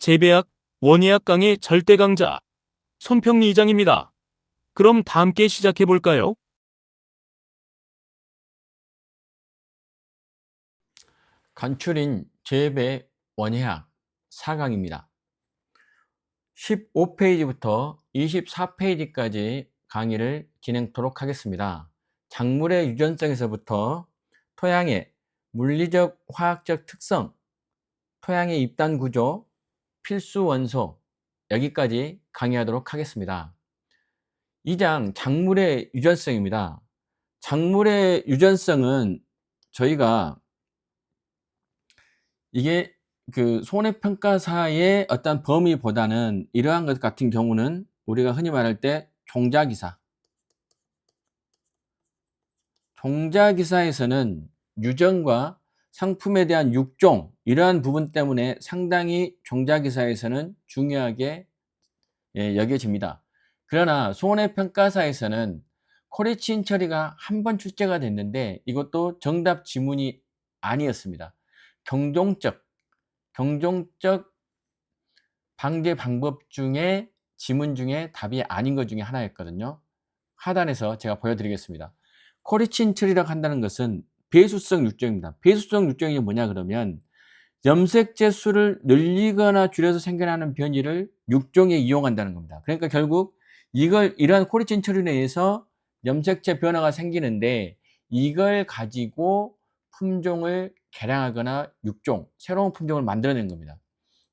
재배학, 원예학 강의 절대 강자 손평리 이장입니다. 그럼 다 함께 시작해 볼까요? 간추린 재배 원예학 4강입니다. 15페이지부터 24페이지까지 강의를 진행토록 하겠습니다. 작물의 유전성에서부터 토양의 물리적, 화학적 특성, 토양의 입단 구조, 필수 원소, 여기까지 강의하도록 하겠습니다. 2장 작물의 유전성입니다. 작물의 유전성은 저희가 이게 그 손해평가사의 어떤 범위보다는 이러한 것 같은 경우는 우리가 흔히 말할 때 종자기사에서는 유전과 상품에 대한 육종 이러한 부분 때문에 상당히 종자기사에서는 중요하게 여겨집니다. 그러나 손해평가사에서는 코리친 처리가 한 번 출제가 됐는데 이것도 정답 지문이 아니었습니다. 경종적 방제 방법 중에 지문 중에 답이 아닌 것 중에 하나였거든요. 하단에서 제가 보여드리겠습니다. 코리친 처리라고 한다는 것은 배수성 육종입니다. 배수성 육종이 뭐냐 그러면 염색체 수를 늘리거나 줄여서 생겨나는 변이를 육종에 이용한다는 겁니다. 그러니까 결국 이러한 코리친 처리에 의해서 염색체 변화가 생기는데 이걸 가지고 품종을 개량하거나 육종, 새로운 품종을 만들어내는 겁니다.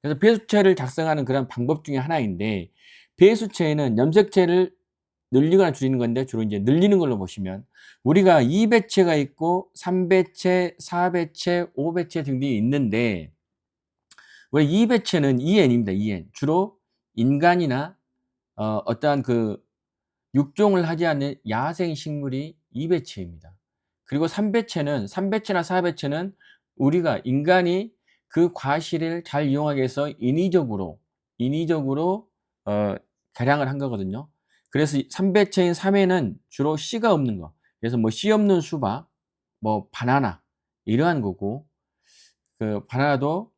그래서 배수체를 작성하는 그런 방법 중에 하나인데 배수체에는 염색체를 늘리거나 줄이는 건데 주로 이제 늘리는 걸로 보시면 우리가 2배체가 있고 3배체, 4배체, 5배체 등등이 있는데 왜 2배체는 EN입니다. EN. 주로 인간이나 어떠한 그 육종을 하지 않는 야생 식물이 2배체입니다. 그리고 3배체나 4배체는 우리가 인간이 그 과실을 잘 이용하기 위해서 인위적으로 개량을 한 거거든요. 그래서 3배체인 3회는 주로 씨가 없는 거. 그래서 뭐 씨 없는 수박, 뭐 바나나 이러한 거고 그 바나나도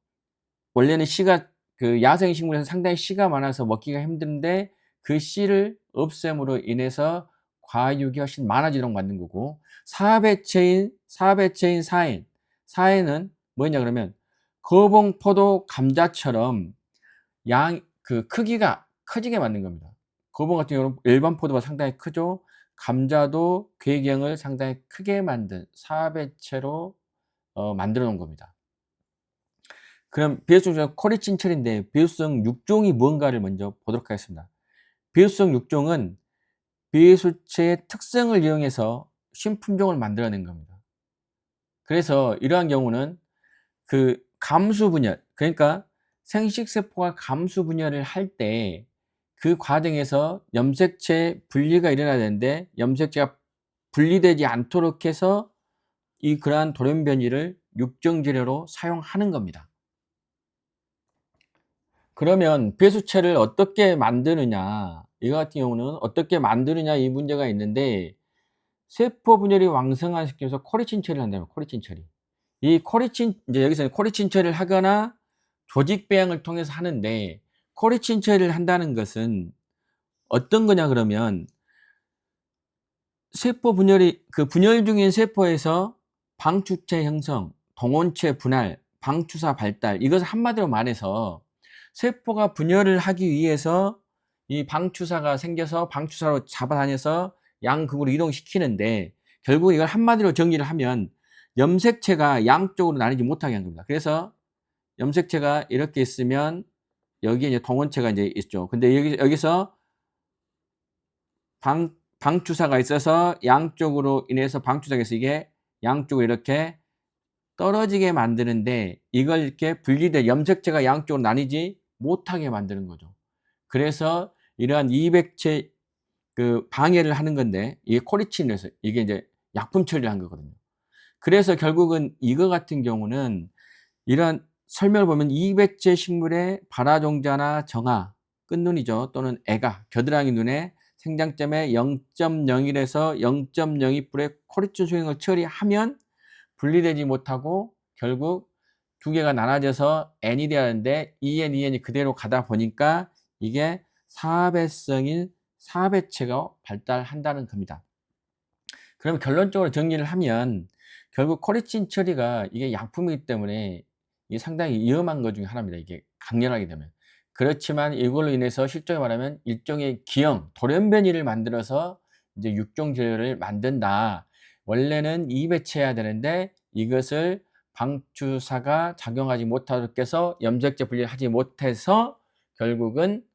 원래는 씨가 그 야생 식물에서 상당히 씨가 많아서 먹기가 힘든데 그 씨를 없앰으로 인해서 과육이 훨씬 많아지도록 만든 거고 4배체인 사해는 뭐냐 그러면 거봉, 포도, 감자처럼 그 크기가 커지게 만든 겁니다. 거봉 같은 경우는 일반 포도가 상당히 크죠. 감자도 궤경을 상당히 크게 만든 4배체로 만들어 놓은 겁니다. 그럼 배수성 코리친 처리인데 배수성 육종이 뭔가를 먼저 보도록 하겠습니다. 배수성 육종은 배수체의 특성을 이용해서 신품종을 만들어낸 겁니다. 그래서 이러한 경우는 그 감수 분열, 그러니까 생식세포가 감수 분열을 할 때 그 과정에서 염색체 분리가 일어나야 되는데 염색체가 분리되지 않도록 해서 그러한 돌연변이를 육종재료로 사용하는 겁니다. 그러면 배수체를 어떻게 만드느냐, 이거 같은 경우는 어떻게 만드느냐 이 문제가 있는데 세포 분열이 왕성한 시점에서 코리친 처리를 한다면 코리친 처리. 이제 여기서는 코리친 처리를 하거나 조직 배양을 통해서 하는데 코리친 처리를 한다는 것은 어떤 거냐 그러면 세포 분열이 그 분열 중인 세포에서 방추체 형성, 동원체 분할, 방추사 발달, 이것을 한마디로 말해서 세포가 분열을 하기 위해서 이 방추사가 생겨서 방추사로 잡아다녀서 양극으로 이동시키는데 결국 이걸 한마디로 정리를 하면 염색체가 양쪽으로 나뉘지 못하게 한 겁니다. 그래서 염색체가 이렇게 있으면 여기에 이제 동원체가 이제 있죠. 근데 여기서 방추사가 있어서 양쪽으로 인해서 방추사가 있어서 이게 양쪽으로 이렇게 떨어지게 만드는데 이걸 이렇게 염색체가 양쪽으로 나뉘지 못하게 만드는 거죠. 그래서 이러한 이백체 그 방해를 하는 건데 이게 코리친에서 이게 이제 약품 처리를 한 거거든요. 그래서 결국은 이거 같은 경우는 이러한 설명을 보면 이백체 식물의 발화종자나 정화, 끝눈이죠. 또는 애가, 겨드랑이 눈에 생장점의 0.01에서 0.02%의 코리친 소행을 처리하면 분리되지 못하고 결국 두 개가 나눠져서 n이 되었는데 2n, 2n이 그대로 가다 보니까 이게 사배성인 사배체가 발달한다는 겁니다. 그럼 결론적으로 정리를 하면 결국 코리친 처리가 이게 약품이기 때문에 이게 상당히 위험한 것 중에 하나입니다. 이게 강렬하게 되면. 그렇지만 이걸로 인해서 실적에 말하면 일종의 기형, 돌연변이를 만들어서 이제 육종 재료를 만든다. 원래는 이배체해야 되는데 이것을 방추사가 작용하지 못하도록 해서 염색제 분리를 하지 못해서 결국은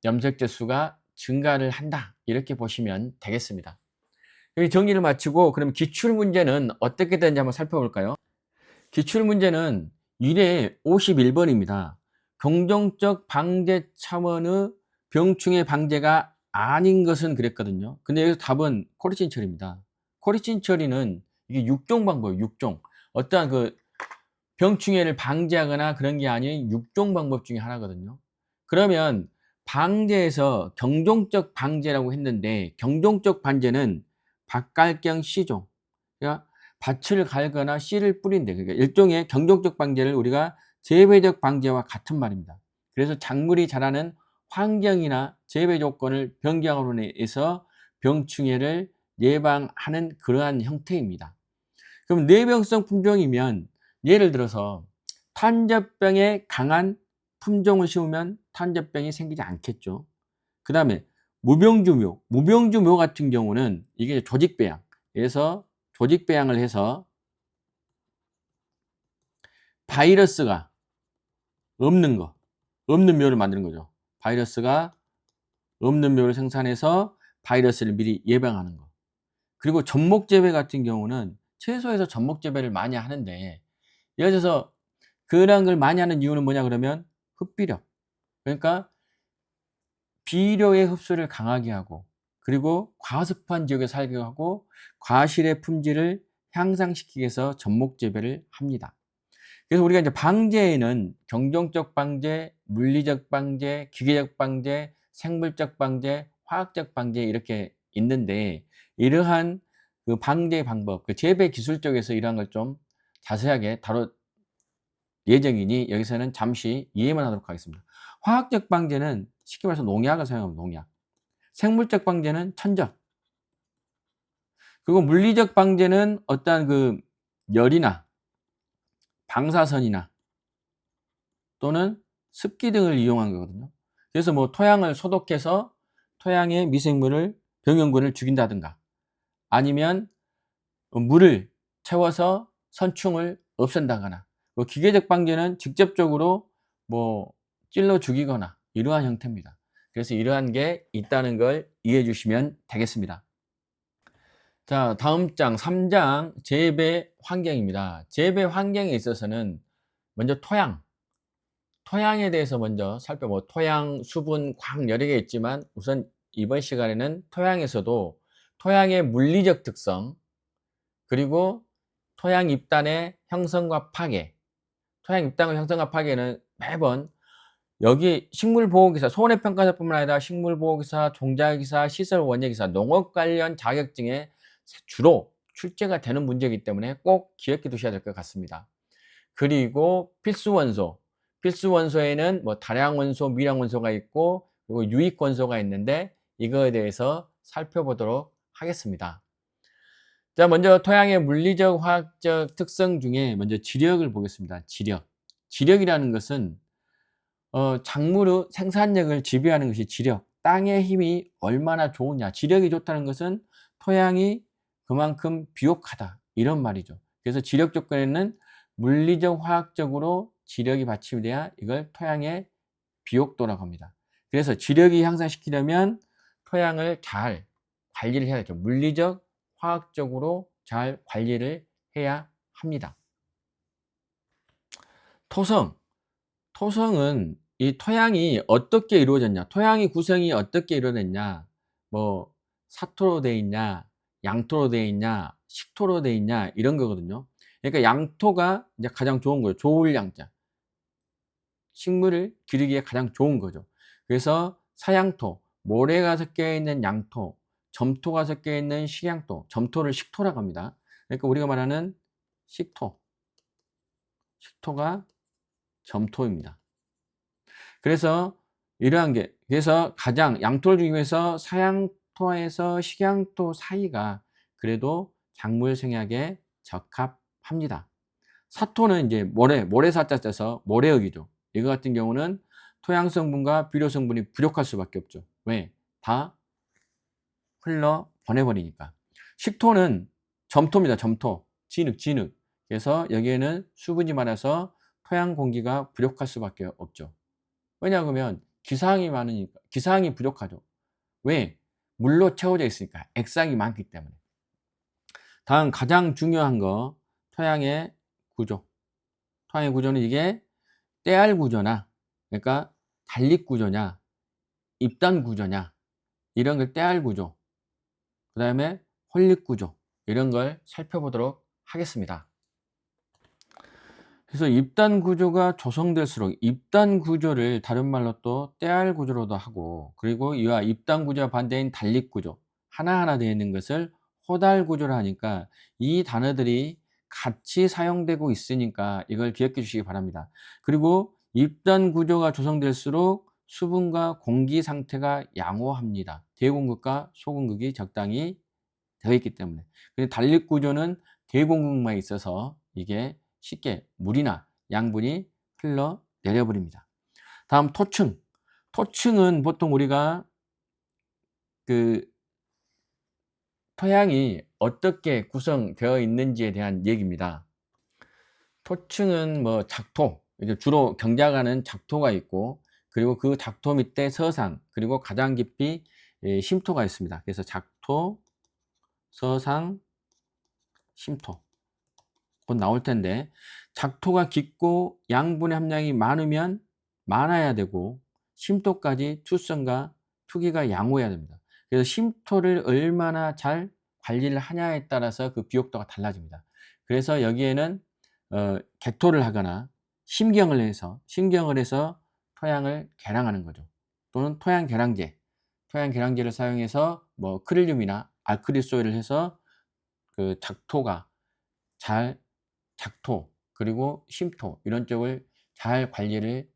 염색제 수가 증가를 한다. 이렇게 보시면 되겠습니다. 여기 정리를 마치고 그럼 기출 문제는 어떻게 되는지 한번 살펴볼까요? 기출 문제는 1회 51번입니다. 경종적 방제 차원의 병충해 방제가 아닌 것은 그랬거든요. 근데 여기서 답은 코리친 처리입니다. 코리친 처리는 이게 육종 방법이에요. 육종. 어떠한 그 병충해를 방지하거나 그런 게 아닌 육종 방법 중에 하나거든요. 그러면 방제에서 경종적 방제라고 했는데 경종적 방제는 밭갈경 씨종, 그러니까 밭을 갈거나 씨를 뿌린대. 그러니까 일종의 경종적 방제를 우리가 재배적 방제와 같은 말입니다. 그래서 작물이 자라는 환경이나 재배 조건을 변경함으로 인해서 병충해를 예방하는 그러한 형태입니다. 그럼 뇌병성 품종이면 예를 들어서 탄저병에 강한 품종을 심으면 탄저병이 생기지 않겠죠. 그 다음에 무병주묘, 무병주묘 같은 경우는 이게 조직배양, 그래서 조직배양을 해서 바이러스가 없는 거, 없는 묘를 만드는 거죠. 바이러스가 없는 묘를 생산해서 바이러스를 미리 예방하는 거. 그리고 접목재배 같은 경우는 채소에서 접목재배를 많이 하는데, 예를 들어서 그런 걸 많이 하는 이유는 뭐냐 그러면 흡비력, 그러니까 비료의 흡수를 강하게 하고, 그리고 과습한 지역에 살게 하고 과실의 품질을 향상시키기 위해서 접목재배를 합니다. 그래서 우리가 이제 방제에는 경종적 방제, 물리적 방제, 기계적 방제, 생물적 방제, 화학적 방제 이렇게 있는데, 이러한 그 방제 방법, 그 재배 기술 쪽에서 이러한 걸 좀 자세하게 다룰 예정이니 여기서는 잠시 이해만 하도록 하겠습니다. 화학적 방제는 쉽게 말해서 농약을 사용합니다. 농약. 생물적 방제는 천적. 그리고 물리적 방제는 어떠한 그 열이나 방사선이나 또는 습기 등을 이용한 거거든요. 그래서 뭐 토양을 소독해서 토양의 미생물을 병용군을 죽인다든가, 아니면 물을 채워서 선충을 없앤다거나, 뭐 기계적 방제는 직접적으로 뭐 찔러 죽이거나 이러한 형태입니다. 그래서 이러한 게 있다는 걸 이해해 주시면 되겠습니다. 자, 다음 장 3장 재배 환경입니다. 재배 환경에 있어서는 먼저 토양에 대해서 먼저 살펴보고, 토양, 수분, 광 여러 개 있지만 우선 이번 시간에는 토양에서도 토양의 물리적 특성, 그리고 토양 입단의 형성과 파괴. 토양 입단과 형성과 파괴는 매번 여기 식물보호기사, 손해평가사뿐만 아니라 식물보호기사, 종자기사, 시설원예기사, 농업 관련 자격증에 주로 출제가 되는 문제이기 때문에 꼭 기억해 두셔야 될 것 같습니다. 그리고 필수원소, 필수원소에는 뭐 다량원소, 미량원소가 있고 그리고 유익원소가 있는데 이거에 대해서 살펴보도록 하겠습니다. 자, 먼저 토양의 물리적, 화학적 특성 중에 먼저 지력을 보겠습니다. 지력. 지력이라는 것은 작물의 생산력을 지배하는 것이 지력. 땅의 힘이 얼마나 좋으냐. 지력이 좋다는 것은 토양이 그만큼 비옥하다, 이런 말이죠. 그래서 지력 조건에는 물리적, 화학적으로 지력이 받침이 돼야 이걸 토양의 비옥도라고 합니다. 그래서 지력이 향상시키려면 토양을 잘 관리를 해야죠. 물리적, 화학적으로 잘 관리를 해야 합니다. 토성. 토성은 이 토양이 어떻게 이루어졌냐, 토양의 구성이 어떻게 이루어졌냐, 뭐 사토로 되어 있냐, 양토로 되어 있냐, 식토로 되어 있냐, 이런 거거든요. 그러니까 양토가 이제 가장 좋은 거예요. 좋을 양자. 식물을 기르기에 가장 좋은 거죠. 그래서 사양토, 모래가 섞여 있는 양토, 점토가 섞여 있는 식양토, 점토를 식토라고 합니다. 그러니까 우리가 말하는 식토, 식토가 점토입니다. 그래서 이러한 게 그래서 가장 양토를 중에서 사양토에서 식양토 사이가 그래도 작물 생약에 적합합니다. 사토는 이제 모래사자 떼서 모래흙이죠. 이거 같은 경우는 토양 성분과 비료 성분이 부족할 수밖에 없죠. 왜? 다 흘러 보내버리니까. 식토는 점토입니다. 점토. 진흙. 그래서 여기에는 수분이 많아서 토양 공기가 부족할 수밖에 없죠. 왜냐하면 기상이 부족하죠. 왜? 물로 채워져 있으니까. 액상이 많기 때문에. 다음 가장 중요한 거 토양의 구조. 토양의 구조는 이게 떼알 구조나 그러니까 단립 구조냐 입단 구조냐 이런 걸 떼알 구조 그다음에 홀릭 구조 이런 걸 살펴보도록 하겠습니다. 그래서 입단 구조가 조성될수록 입단 구조를 다른 말로 또 떼알 구조로도 하고 그리고 이와 입단 구조와 반대인 단립 구조 하나하나 되어 있는 것을 호달 구조를 하니까 이 단어들이 같이 사용되고 있으니까 이걸 기억해 주시기 바랍니다. 그리고 입단 구조가 조성될수록 수분과 공기 상태가 양호합니다. 대공급과 소공급이 적당히 되어 있기 때문에. 근데 단립 구조는 대공급만 있어서 이게 쉽게 물이나 양분이 흘러내려 버립니다. 다음 토층. 토층은 보통 우리가 그 토양이 어떻게 구성되어 있는지에 대한 얘기입니다. 토층은 뭐 작토, 이제 주로 경작하는 작토가 있고 그리고 그 작토 밑에 서상 그리고 가장 깊이 심토가 있습니다. 그래서 작토, 서상, 심토 곧 나올 텐데 작토가 깊고 양분의 함량이 많아야 되고 심토까지 투성과 투기가 양호해야 됩니다. 그래서 심토를 얼마나 잘 관리를 하냐에 따라서 그 비옥도가 달라집니다. 그래서 여기에는 객토를 하거나 심경을 해서 토양을 개량하는 거죠. 또는 토양 개량제를 사용해서 뭐 크릴륨이나 알크리 소일을 해서 그 작토 그리고 심토 이런 쪽을 잘 관리를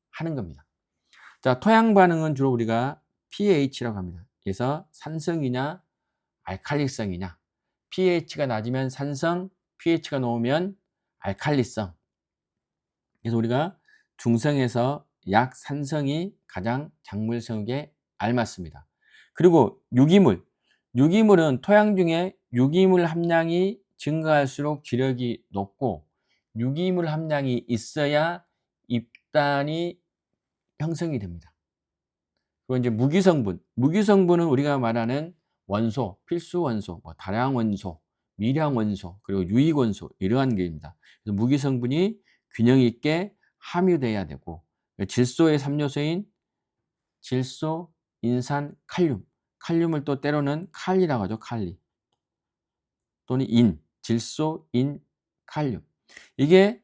하는 겁니다. 자, 토양 반응은 주로 우리가 pH라고 합니다. 그래서 산성이냐 알칼리성이냐 pH가 낮으면 산성, pH가 높으면 알칼리성. 그래서 우리가 중성에서 약산성이 가장 작물 성육에 알맞습니다. 그리고 유기물은 토양 중에 유기물 함량이 증가할수록 지력이 높고 유기물 함량이 있어야 잎단이 형성이 됩니다. 그리고 이제 무기성분은 우리가 말하는 원소, 필수 원소, 뭐 다량 원소, 미량 원소, 그리고 유익 원소 이러한 게입니다. 그래서 무기성분이 균형 있게 함유돼야 되고 질소의 3요소인 질소, 인산, 칼륨을 또 때로는 칼리라고 하죠. 칼리 또는 질소, 칼륨 이게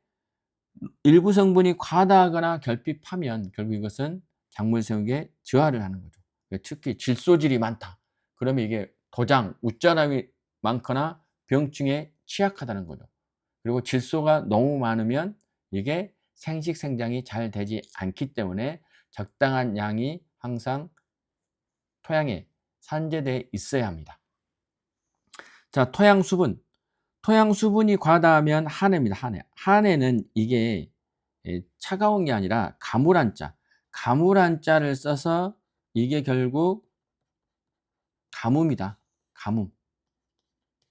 일부 성분이 과다하거나 결핍하면 결국 이것은 작물 생육에 저하를 하는 거죠. 특히 질소질이 많다. 그러면 이게 도장, 웃자람이 많거나 병증에 취약하다는 거죠. 그리고 질소가 너무 많으면 이게 생식 생장이 잘 되지 않기 때문에 적당한 양이 항상 토양에 산재되어 있어야 합니다. 자, 토양 수분이 과다하면 한해입니다. 한해는 이게 차가운 게 아니라 가물한자를 써서 이게 결국 가뭄이다. 가뭄.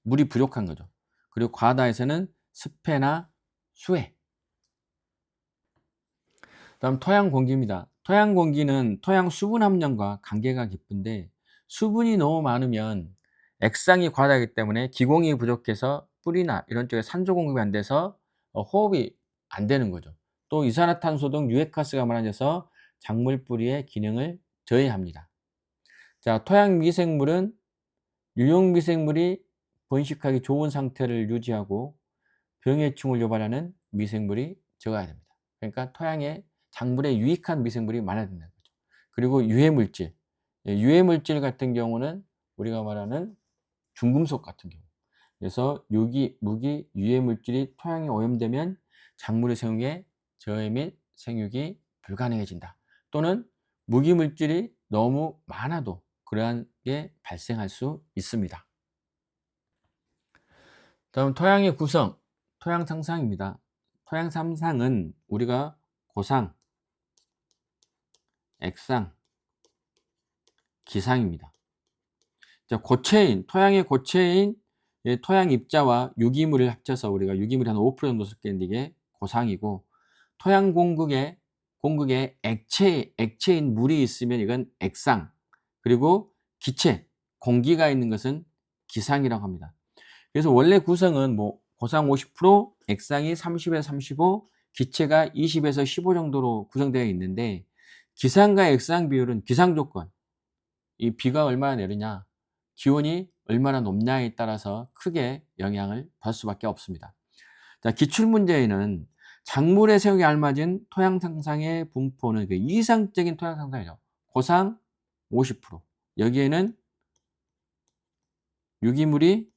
물이 부족한 거죠. 그리고 과다해서는 습해나 수해. 다음 토양 공기입니다. 토양 공기는 토양 수분 함량과 관계가 깊은데 수분이 너무 많으면 액상이 과다하기 때문에 기공이 부족해서 뿌리나 이런 쪽에 산소 공급이 안 돼서 호흡이 안 되는 거죠. 또 이산화탄소 등 유해가스가 많아져서 작물 뿌리의 기능을 저해합니다. 자, 토양 미생물은 유용 미생물이 번식하기 좋은 상태를 유지하고 병해충을 유발하는 미생물이 적어야 됩니다. 그러니까 토양에 작물에 유익한 미생물이 많아야 된다는 거죠. 그리고 유해물질 같은 경우는 우리가 말하는 중금속 같은 경우. 그래서 유기, 무기, 유해물질이 토양에 오염되면 작물의 생육에 저해 및 생육이 불가능해진다. 또는 무기물질이 너무 많아도 그러한 게 발생할 수 있습니다. 다음 토양의 구성, 토양 상상입니다. 토양 상상은 우리가 고상, 액상, 기상입니다. 자, 고체인, 토양의 고체인 토양 입자와 유기물을 합쳐서 우리가 유기물이 한 5% 정도 섞였는데 이게 고상이고, 토양 공급에 액체인 물이 있으면 이건 액상, 그리고 기체, 공기가 있는 것은 기상이라고 합니다. 그래서 원래 구성은 뭐 고상 50%, 액상이 30에서 35, 기체가 20에서 15 정도로 구성되어 있는데, 기상과 액상 비율은 기상 조건, 이 비가 얼마나 내리냐, 기온이 얼마나 높냐에 따라서 크게 영향을 받을 수밖에 없습니다. 자, 기출문제에는 작물의 생육에 알맞은 토양 상상의 분포는 그 이상적인 토양 상상이죠. 고상 50%. 여기에는 유기물이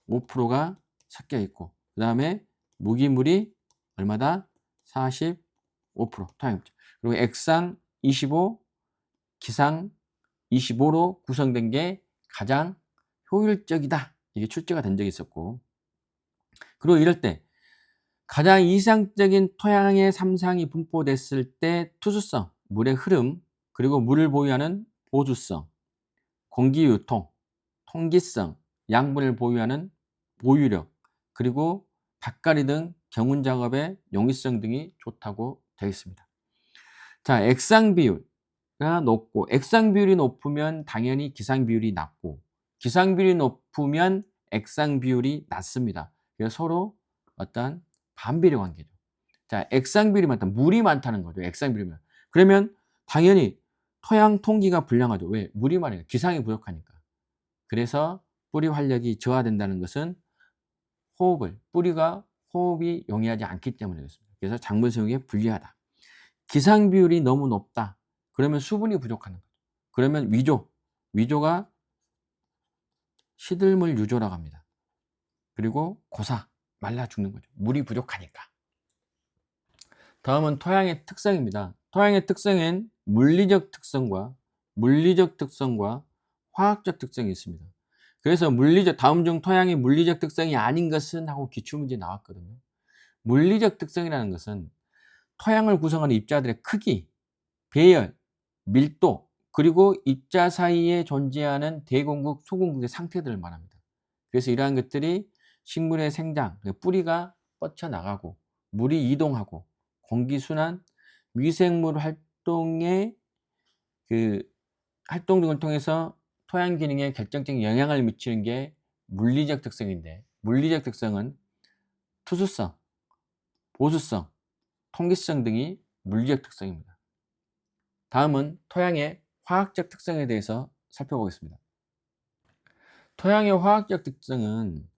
5%가 섞여 있고, 그 다음에 무기물이 얼마다? 45% 토양 입자. 그리고 액상 25, 기상 25로 구성된 게 가장 효율적이다. 이게 출제가 된 적이 있었고, 그리고 이럴 때 가장 이상적인 토양의 삼상이 분포됐을 때 투수성, 물의 흐름, 그리고 물을 보유하는 보수성, 공기 유통, 통기성, 양분을 보유하는 보유력, 그리고 밭갈이 등 경운 작업의 용이성 등이 좋다고 되어 있습니다. 자, 액상 비율가 높고, 액상 비율이 높으면 당연히 기상 비율이 낮고, 기상 비율이 높으면 액상 비율이 낮습니다. 그래서 서로 어떤 반비례 관계죠. 자, 액상 비율이 많다, 물이 많다는 거죠. 액상 비율이면. 그러면 당연히 토양 통기가 불량하죠. 왜? 물이 많으니까, 기상이 부족하니까. 그래서 뿌리 활력이 저하된다는 것은 뿌리가 호흡이 용이하지 않기 때문에 그렇습니다. 그래서 작물 생육에 불리하다. 기상 비율이 너무 높다. 그러면 수분이 부족하는 거죠. 그러면 위조가 시들물 유조라고 합니다. 그리고 고사, 말라 죽는 거죠. 물이 부족하니까. 다음은 토양의 특성입니다. 토양의 특성엔 물리적 특성과 화학적 특성이 있습니다. 그래서 다음 중 토양의 물리적 특성이 아닌 것은 하고 기출문제 나왔거든요. 물리적 특성이라는 것은 토양을 구성하는 입자들의 크기, 배열, 밀도, 그리고 입자 사이에 존재하는 대공국, 소공국의 상태들을 말합니다. 그래서 이러한 것들이 식물의 생장, 뿌리가 뻗쳐나가고, 물이 이동하고, 공기순환, 미생물 활동의 활동 등을 통해서 토양 기능에 결정적인 영향을 미치는 게 물리적 특성인데, 물리적 특성은 투수성, 보수성, 통기성 등이 물리적 특성입니다. 다음은 토양의 화학적 특성에 대해서 살펴보겠습니다. 토양의 화학적 특성은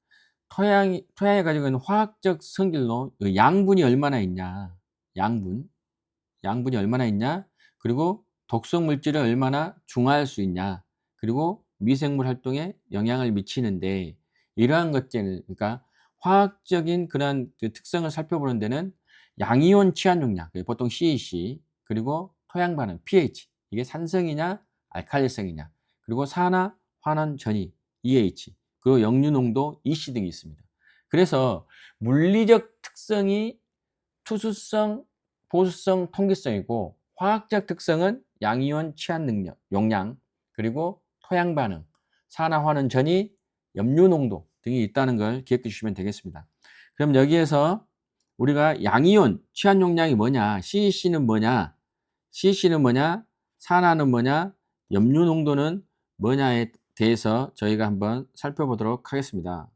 토양이 가지고 있는 화학적 성질로 양분이 얼마나 있냐, 양분이 얼마나 있냐, 그리고 독성 물질을 얼마나 중화할 수 있냐, 그리고 미생물 활동에 영향을 미치는데, 이러한 것들은, 그러니까 화학적인 그런 특성을 살펴보는 데는 양이온 치환 용량, 보통 CEC, 그리고 토양 반응 pH, 이게 산성이냐 알칼리성이냐, 그리고 산화 환원 전이 EH, 그리고 역류 농도 EC 등이 있습니다. 그래서 물리적 특성이 투수성, 보수성, 통기성이고, 화학적 특성은 양이온 치환 용량, 그리고 토양 반응, 산화 환원 전이, 염류 농도 등이 있다는 걸 기억해 주시면 되겠습니다. 그럼 여기에서 우리가 양이온 치환 용량이 뭐냐, CEC는 뭐냐, 산화는 뭐냐, 염류 농도는 뭐냐에 대해서 저희가 한번 살펴보도록 하겠습니다.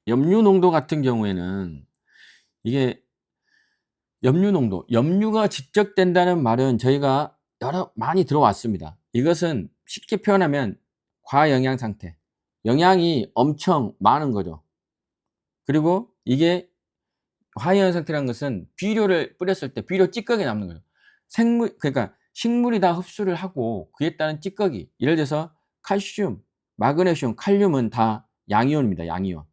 염류 농도 같은 경우에는 이게 염류가 집적된다는 말은 저희가 많이 들어왔습니다. 이것은 쉽게 표현하면 과영양 상태, 영양이 엄청 많은 거죠. 그리고 이게 과영양 상태라는 것은 비료를 뿌렸을 때 비료 찌꺼기 남는 거죠. 그러니까 식물이 다 흡수를 하고 그에 따른 찌꺼기, 예를 들어서 칼슘, 마그네슘, 칼륨은 다 양이온입니다. 양이온.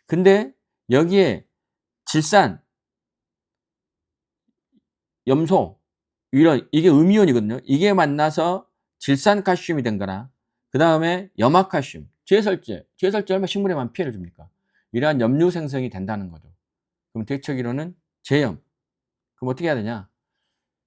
근데 여기에 질산, 염소 이런 이게 음이온이거든요. 이게 만나서 질산칼슘이 된 거나 그다음에 염화칼슘, 제설제 얼마나 식물에 만 피해를 줍니까? 이러한 염류 생성이 된다는 거죠. 그럼 대처기로는 제염. 그럼 어떻게 해야 되냐?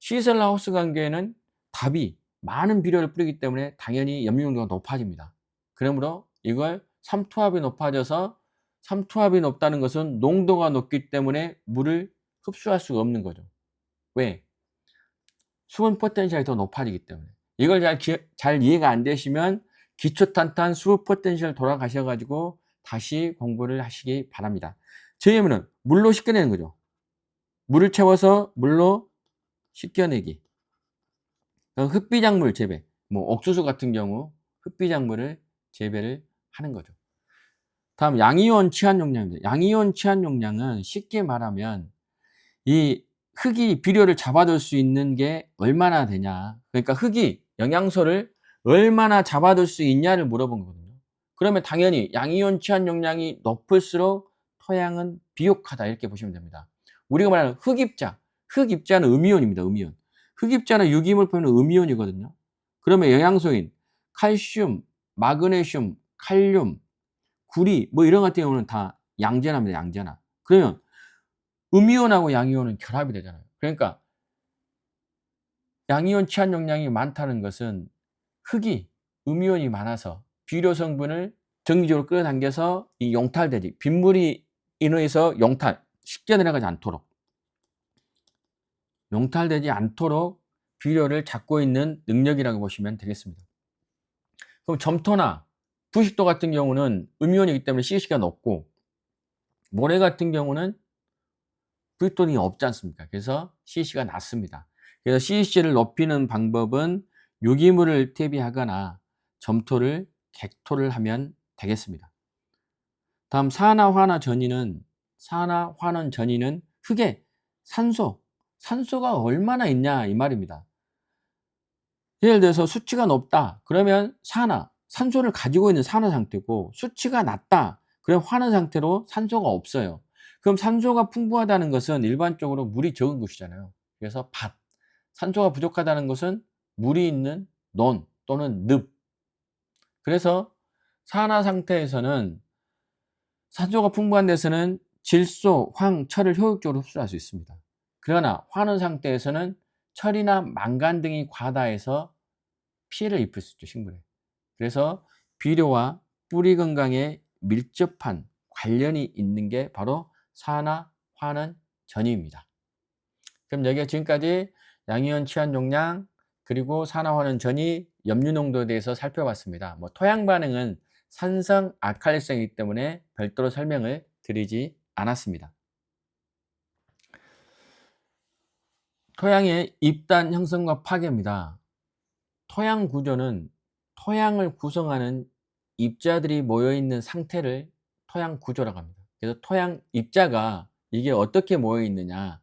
시슬라우스 관계에는 답이 많은 비료를 뿌리기 때문에 당연히 염류 농도가 높아집니다. 그러므로 이걸 삼투압이 높아져서, 삼투압이 높다는 것은 농도가 높기 때문에 물을 흡수할 수가 없는 거죠. 왜? 수분 포텐셜이 더 높아지기 때문에. 이걸 잘 이해가 안 되시면 기초탄탄 수분 포텐셜 돌아가셔 가지고 다시 공부를 하시기 바랍니다. 저염은 물로 씻겨내는 거죠. 물을 채워서 물로 씻겨내기. 흑비작물 재배, 뭐 옥수수 같은 경우 흑비작물을 재배를 하는 거죠. 다음 양이온 치환 용량입니다. 양이온 치환 용량은 쉽게 말하면 이 흙이 비료를 잡아둘 수 있는 게 얼마나 되냐. 그러니까 흙이 영양소를 얼마나 잡아둘 수 있냐를 물어본 거거든요. 그러면 당연히 양이온 치환 용량이 높을수록 토양은 비옥하다 이렇게 보시면 됩니다. 우리가 말하는 흑입자, 흑입자는 음이온입니다. 음이온. 흑입자는 유기물 표현은 음이온이거든요. 그러면 영양소인 칼슘, 마그네슘, 칼륨, 구리 뭐 이런 같은 경우는 다 양전합니다. 양전하. 그러면 음이온하고 양이온은 결합이 되잖아요. 그러니까 양이온 치환 용량이 많다는 것은 흙이 음이온이 많아서 비료 성분을 정기적으로 끌어당겨서 이 용탈되지, 빗물이 인해서 쉽게 내려가지 않도록, 용탈되지 않도록 비료를 잡고 있는 능력이라고 보시면 되겠습니다. 그럼 점토나 부식도 같은 경우는 음이온이기 때문에 CC가 높고, 모래 같은 경우는 부식도는 없지 않습니까? 그래서 CC가 낮습니다. 그래서 CC를 높이는 방법은 유기물을 퇴비하거나 점토를 객토를 하면 되겠습니다. 다음 산화환원 전이는 흙에 산소가 얼마나 있냐 이 말입니다. 예를 들어서 수치가 높다 그러면 산소를 가지고 있는 산화 상태고, 수치가 낮다 그럼 환원 상태로 산소가 없어요. 그럼 산소가 풍부하다는 것은 일반적으로 물이 적은 곳이잖아요. 그래서 산소가 부족하다는 것은 물이 있는 논 또는 늪. 그래서 산화 상태에서는 산소가 풍부한 데서는 질소, 황, 철을 효율적으로 흡수할 수 있습니다. 그러나 환원 상태에서는 철이나 망간 등이 과다해서 피해를 입힐 수 있죠, 식물에. 그래서 비료와 뿌리 건강에 밀접한 관련이 있는 게 바로 산화 환원 전이입니다. 그럼 여기가 지금까지 양이온 치환 용량 그리고 산화 환원 전이 염류 농도에 대해서 살펴봤습니다. 토양 반응은 산성 알칼리성이기 때문에 별도로 설명을 드리지 않았습니다. 토양의 입단 형성과 파괴입니다. 토양 구조는 토양을 구성하는 입자들이 모여 있는 상태를 토양 구조라고 합니다. 그래서 토양 입자가 이게 어떻게 모여 있느냐,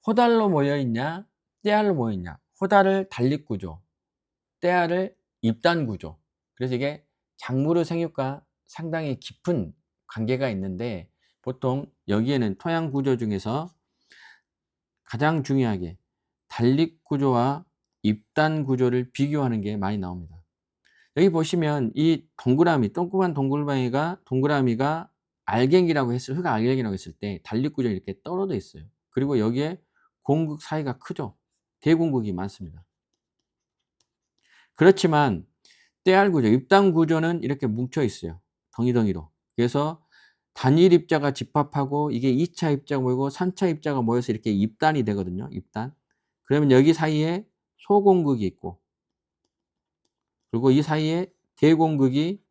호달로 모여 있냐, 떼알로 모여 있냐. 호달을 단립 구조, 떼알을 입단 구조. 그래서 이게 작물의 생육과 상당히 깊은 관계가 있는데, 보통 여기에는 토양 구조 중에서 가장 중요하게 단립 구조와 입단 구조를 비교하는 게 많이 나옵니다. 여기 보시면 이 동그라미, 동그라미가 알갱이라고 흙 알갱이라고 했을 때 단립 구조가 이렇게 떨어져 있어요. 그리고 여기에 공극 사이가 크죠. 대공극이 많습니다. 그렇지만 떼알 구조, 입단 구조는 이렇게 뭉쳐 있어요. 덩이덩이로. 그래서 단일 입자가 집합하고 이게 2차 입자가 모이고 3차 입자가 모여서 이렇게 입단이 되거든요. 입단. 그러면 여기 사이에 소공극이 있고, 그리고 이 사이에 대공극이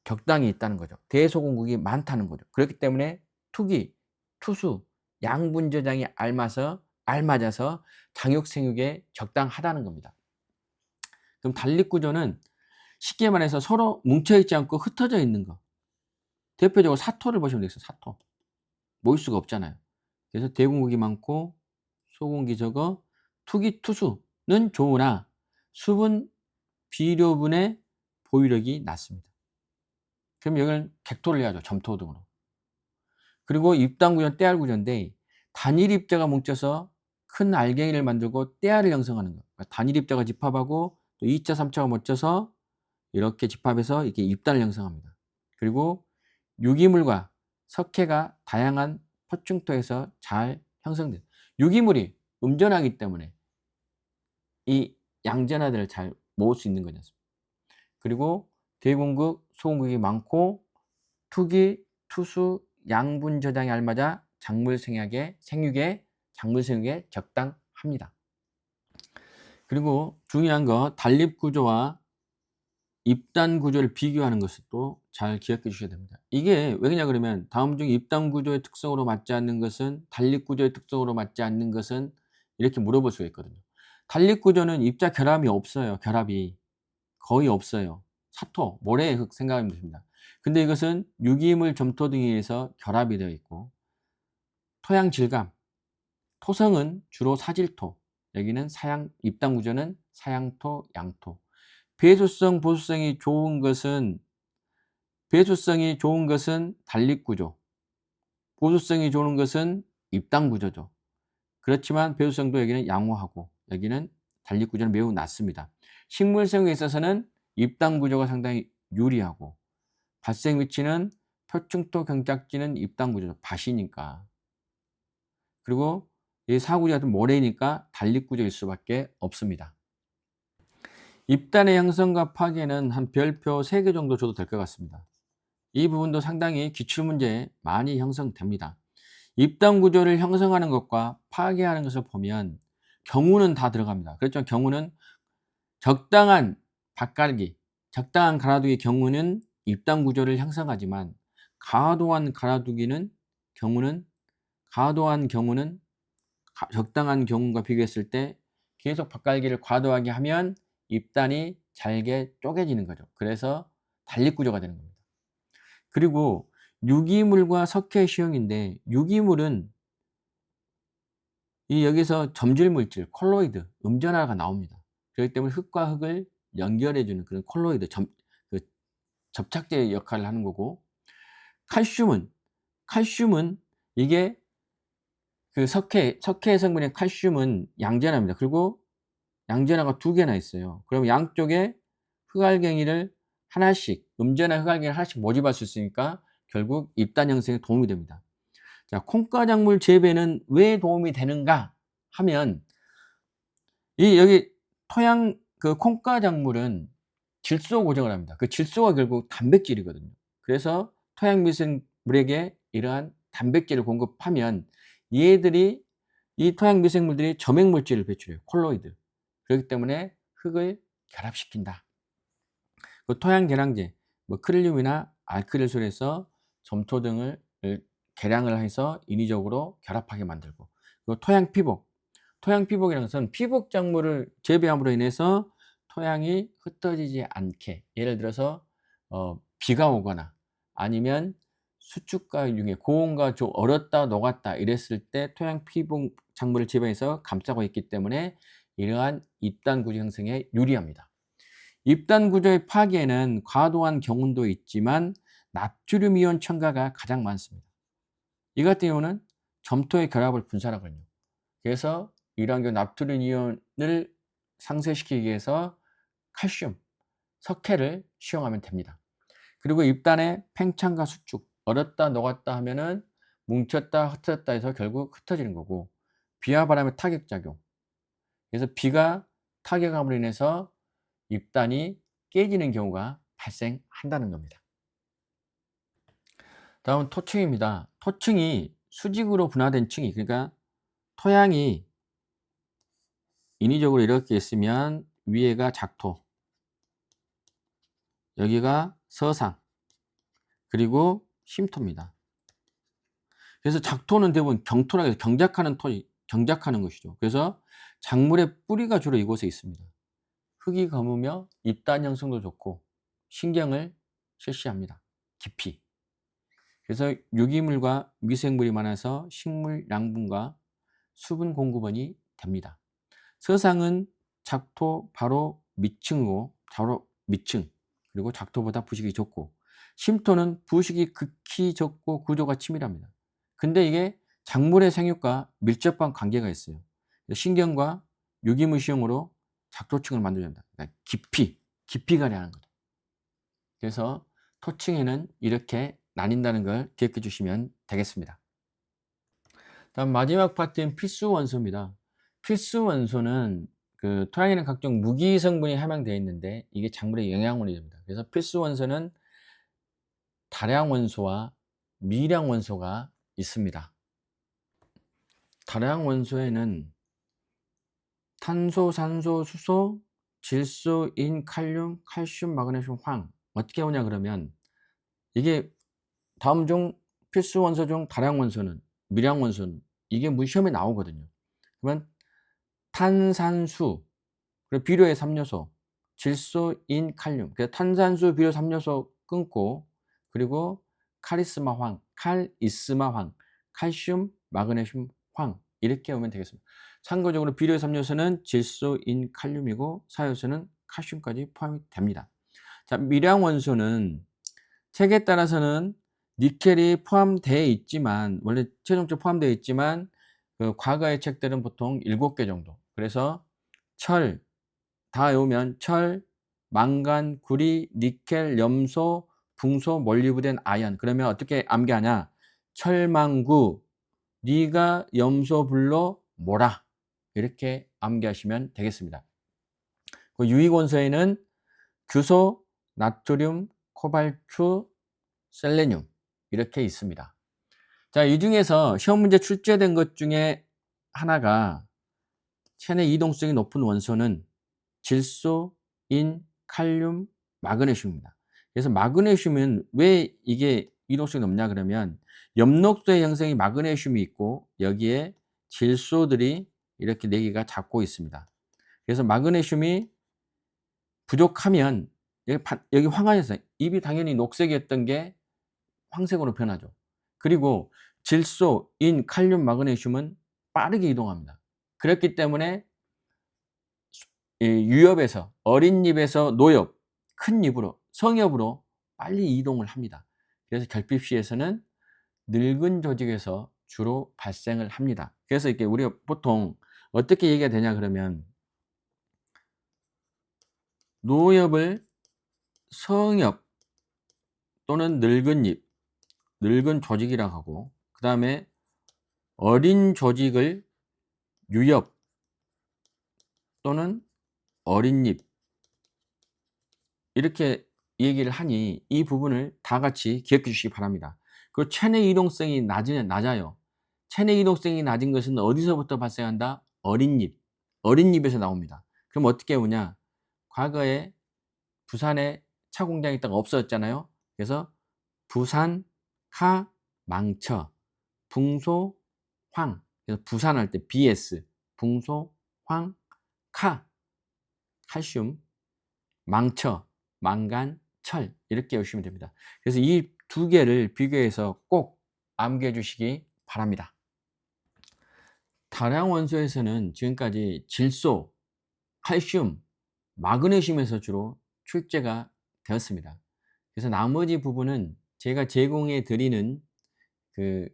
적당히 있다는 거죠. 대소공극이 많다는 거죠. 그렇기 때문에 투수, 양분저장이 알맞아서 장육생육에 적당하다는 겁니다. 그럼 단립구조는 쉽게 말해서 서로 뭉쳐있지 않고 흩어져 있는 거. 대표적으로 사토를 보시면 되겠어요. 사토. 모일 수가 없잖아요. 그래서 대공극이 많고 소공기 적어, 투수는 좋으나 수분 비료분의 보유력이 낮습니다. 그럼 여기는 객토를 해야죠. 점토 등으로. 그리고 입단 구조는 떼알 구조인데 단일 입자가 뭉쳐서 큰 알갱이를 만들고 떼알을 형성하는 거예요. 그러니까 단일 입자가 집합하고 또 2차, 3차가 뭉쳐서 이렇게 집합해서 이렇게 입단을 형성합니다. 그리고 유기물과 석회가 다양한 포충토에서 잘 형성돼요. 유기물이 음전하기 때문에 이 양전하들을 잘 모을 수 있는 거지 않습니까? 그리고 대공극, 소공극이 많고 투기, 투수, 양분 저장에 알맞아 생육에 적당합니다. 그리고 중요한 거 단립 구조와 입단 구조를 비교하는 것을 또 잘 기억해 주셔야 됩니다. 이게 왜냐 그러면 다음 중 입단 구조의 특성으로 맞지 않는 것은 단립 구조의 특성으로 맞지 않는 것은 이렇게 물어볼 수가 있거든요. 단립 구조는 입자 결합이 없어요. 결합이 거의 없어요. 사토, 모래의 흙 생각하면 됩니다. 근데 이것은 유기물, 점토 등에 의해서 결합이 되어 있고 토양 질감, 토성은 주로 사질토, 여기는 입단 구조는 사양토, 양토. 배수성, 배수성이 좋은 것은 단립 구조, 보수성이 좋은 것은 입단 구조죠. 그렇지만 배수성도 여기는 양호하고 여기는 단립 구조는 매우 낮습니다. 식물성에 있어서는 입단 구조가 상당히 유리하고 발생 위치는 표충토 경작지는 입단 구조죠. 밭이니까. 그리고 이 사구조 같은 모래니까 단립 구조일 수밖에 없습니다. 입단의 형성과 파괴는 한 별표 3개 정도 줘도 될 것 같습니다. 이 부분도 상당히 기출문제에 많이 형성됩니다. 입단 구조를 형성하는 것과 파괴하는 것을 보면 경우는 다 들어갑니다. 그렇지만 경우는 적당한 밭갈기, 적당한 갈아두기 경우는 입단 구조를 형성하지만 과도한 경우는 적당한 경우과 비교했을 때 계속 밭갈기를 과도하게 하면 입단이 잘게 쪼개지는 거죠. 그래서 단립 구조가 되는 겁니다. 그리고 유기물과 석회 시험인데 유기물은 여기서 점질 물질, 콜로이드, 음전화가 나옵니다. 그렇기 때문에 흙과 흙을 연결해 주는 그런 콜로이드, 그 접착제 역할을 하는 거고 칼슘은 이게 그 석회 성분의 칼슘은 양전화입니다. 그리고 양전화가 2개나 있어요. 그럼 양쪽에 흙알갱이를 하나씩 음전화 흙알갱이를 하나씩 모집할 수 있으니까 결국 입단 형성에 도움이 됩니다. 자, 콩가작물 재배는 왜 도움이 되는가 하면 여기 토양 그 콩가작물은 질소 고정을 합니다. 그 질소가 결국 단백질이거든요. 그래서 토양 미생물에게 이러한 단백질을 공급하면 얘들이 이 토양 미생물들이 점액물질을 배출해요. 콜로이드. 그렇기 때문에 흙을 결합시킨다. 그 토양 계량제, 뭐 크릴륨이나 알크릴소를 해서 점토 등을 계량을 해서 인위적으로 결합하게 만들고, 그리고 토양 피복이라는 것은 피복 작물을 재배함으로 인해서 토양이 흩어지지 않게, 예를 들어서 비가 오거나 아니면 수축과 융해, 고온과 좀 얼었다 녹았다 이랬을 때 토양 피복 작물을 재배해서 감싸고 있기 때문에 이러한 입단 구조 형성에 유리합니다. 입단 구조의 파괴는 과도한 경운도 있지만 나트륨 이온 첨가가 가장 많습니다. 이 같은 경우는 점토의 결합을 분산하거든요. 그래서 이러한 경우 나트륨 이온을 상쇄시키기 위해서 칼슘, 석회를 시용하면 됩니다. 그리고 입단의 팽창과 수축, 얼었다 녹았다 하면은 뭉쳤다 흩어졌다 해서 결국 흩어지는 거고, 비와 바람의 타격작용, 그래서 비가 타격함으로 인해서 입단이 깨지는 경우가 발생한다는 겁니다. 다음은 토층입니다. 토층이 수직으로 분화된 층이, 그러니까 토양이 인위적으로 이렇게 있으면 위에가 작토, 여기가 서상, 그리고 심토입니다. 그래서 작토는 대부분 경토라고 해서 경작하는 것이죠. 그래서 작물의 뿌리가 주로 이곳에 있습니다. 흙이 검으며 입단 형성도 좋고 신경을 실시합니다. 깊이. 그래서 유기물과 미생물이 많아서 식물 양분과 수분 공급원이 됩니다. 서상은 작토 바로 밑층이고 바로 밑층, 그리고 작토보다 부식이 적고, 심토는 부식이 극히 적고 구조가 치밀합니다. 근데 이게 작물의 생육과 밀접한 관계가 있어요. 신경과 유기무시용으로 작토층을 만들어낸다. 그러니까 깊이 가려는 거죠. 그래서 토층에는 이렇게 나뉜다는 걸 기억해 주시면 되겠습니다. 다음 마지막 파트인 필수 원소입니다. 필수 원소는 토양에는 각종 무기 성분이 함양되어 있는데 이게 작물의 영양원이 됩니다. 그래서 필수 원소는 다량 원소와 미량 원소가 있습니다. 다량 원소에는 탄소, 산소, 수소, 질소, 인, 칼륨, 칼슘, 마그네슘, 황. 어떻게 오냐 그러면 이게 다음 중 필수 원소 중 다량 원소는, 미량 원소는, 이게 시험에 나오거든요. 그러면 탄산수, 그리고 비료의 3요소, 질소, 인, 칼륨. 그래서 탄산수, 비료 3요소 끊고, 그리고 카리스마 황, 칼이스마 황, 칼슘, 마그네슘, 황, 이렇게 오면 되겠습니다. 참고적으로 비료의 3요소는 질소, 인, 칼륨이고 4요소는 칼슘까지 포함이 됩니다. 자, 미량 원소는 책에 따라서는 니켈이 포함되어 있지만, 원래 최종적으로 포함되어 있지만 과거의 책들은 보통 7개 정도. 그래서 철 다 외우면 철, 망간, 구리, 니켈, 염소, 붕소, 몰리브덴, 아연. 그러면 어떻게 암기하냐? 철망구, 니가 염소 불로 모라, 이렇게 암기하시면 되겠습니다. 그 유익 원소에는 규소, 나트륨, 코발트, 셀레늄, 이렇게 있습니다. 자, 이 중에서 시험 문제 출제된 것 중에 하나가 체내 이동성이 높은 원소는 질소, 인, 칼륨, 마그네슘입니다. 그래서 마그네슘은 왜 이게 이동성이 높냐 그러면 엽록소의 형성이 마그네슘이 있고 여기에 질소들이 이렇게 4개가 잡고 있습니다. 그래서 마그네슘이 부족하면 여기 황화현상, 잎이 당연히 녹색이었던 게 황색으로 변하죠. 그리고 질소, 인, 칼륨, 마그네슘은 빠르게 이동합니다. 그렇기 때문에 유엽에서, 어린 잎에서 노엽, 큰 잎으로, 성엽으로 빨리 이동을 합니다. 그래서 결핍 시에서는 늙은 조직에서 주로 발생을 합니다. 그래서 이렇게 우리가 보통 어떻게 얘기가 되냐 그러면 노엽을 성엽 또는 늙은 잎, 늙은 조직이라고 하고, 그 다음에 어린 조직을 유엽 또는 어린 잎, 이렇게 얘기를 하니 이 부분을 다 같이 기억해 주시기 바랍니다. 그리고 체내 이동성이 낮아요. 체내 이동성이 낮은 것은 어디서부터 발생한다? 어린잎. 어린잎에서 나옵니다. 그럼 어떻게 오냐? 과거에 부산에 차 공장이 있다가 없어졌잖아요. 그래서 부산, 카, 망처, 붕소, 황. 그래서 부산할 때 BS, 붕소, 황, 카, 칼슘, 망처, 망간, 철, 이렇게 외우시면 됩니다. 그래서 이 2개를 비교해서 꼭 암기해 주시기 바랍니다. 다량 원소에서는 지금까지 질소, 칼슘, 마그네슘에서 주로 출제가 되었습니다. 그래서 나머지 부분은 제가 제공해 드리는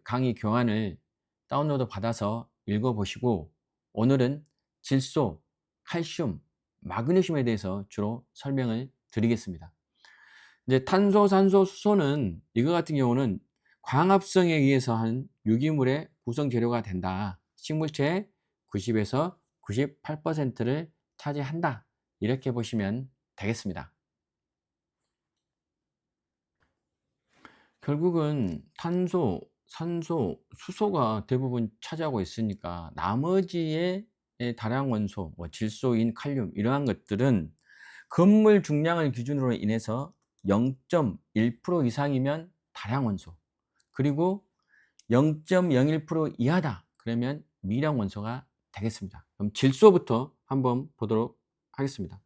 강의 교환을 다운로드 받아서 읽어 보시고, 오늘은 질소, 칼슘, 마그네슘에 대해서 주로 설명을 드리겠습니다. 이제 탄소, 산소, 수소는 이거 같은 경우는 광합성에 의해서 한 유기물의 구성 재료가 된다. 식물체의 90에서 98%를 차지한다. 이렇게 보시면 되겠습니다. 결국은 탄소, 산소, 수소가 대부분 차지하고 있으니까 나머지의 다량 원소, 질소, 인, 칼륨, 이러한 것들은 건물 중량을 기준으로 인해서 0.1% 이상이면 다량 원소, 그리고 0.01% 이하다 그러면 미량 원소가 되겠습니다. 그럼 질소부터 한번 보도록 하겠습니다.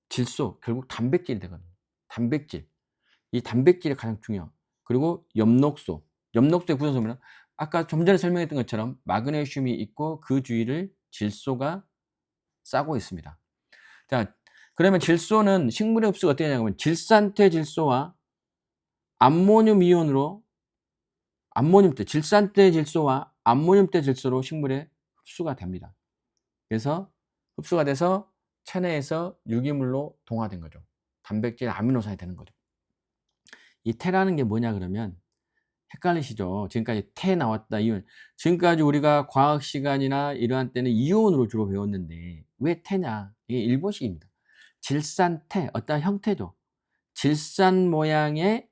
질소, 결국 단백질이 되거든요. 단백질. 이 단백질이 가장 중요해요. 그리고 엽록소. 엽록소의 구성성분은 아까 좀 전에 설명했던 것처럼 마그네슘이 있고 그 주위를 질소가 싸고 있습니다. 자, 그러면 질소는 식물의 흡수가 어떻게 되냐면 질산퇴 질소와 암모늄 이온으로 질산퇴 질소와 암모늄퇴 질소로 식물에 흡수가 됩니다. 그래서 흡수가 돼서 체내에서 유기물로 동화된 거죠. 단백질 아미노산이 되는 거죠. 이 태라는 게 뭐냐 그러면 헷갈리시죠? 지금까지 태 나왔다, 이온. 지금까지 우리가 과학 시간이나 이러한 때는 이온으로 주로 배웠는데 왜 태냐? 이게 일본식입니다. 질산태, 어떠한 형태죠. 질산 모양의